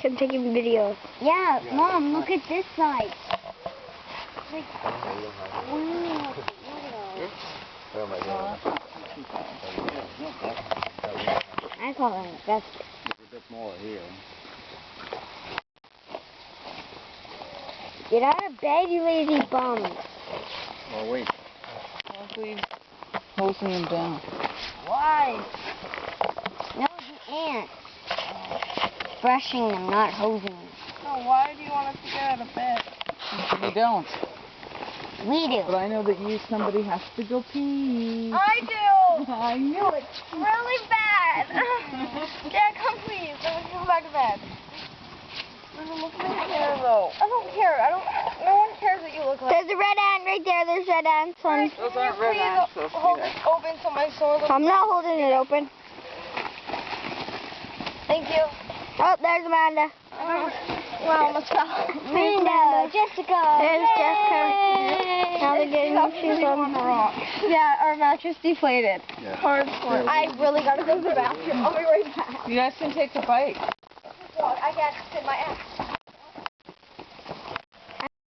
I'm taking video. Yeah, Mom, look at this side. Like, I call it invested. There's a bit more here. Get out of bed, you lazy bum. Oh, wait. Hopefully hosing them down. Why? No, the ants. Brushing them, not hosing them. Oh, why do you want us to get out of bed? We don't. We do. But I know that somebody has to go pee. I do! I knew it. Really bad. Dad, come please. Let me go back to bed. Look at my hair though. I don't care. No one cares what you look like. There's a red ant right there. There's red ants on. Those aren't red ants. Hold it open so my sword. I'm not holding it open. Thank you. Oh, there's Amanda. Well, almost fell. Amanda, Jessica. There's Jessica. Now they're getting shoes on. Yeah, our mattress deflated. Yeah. Hardcore. I really gotta go to the bathroom. I'll be right back. You guys can take a bite. I can't sit my ass.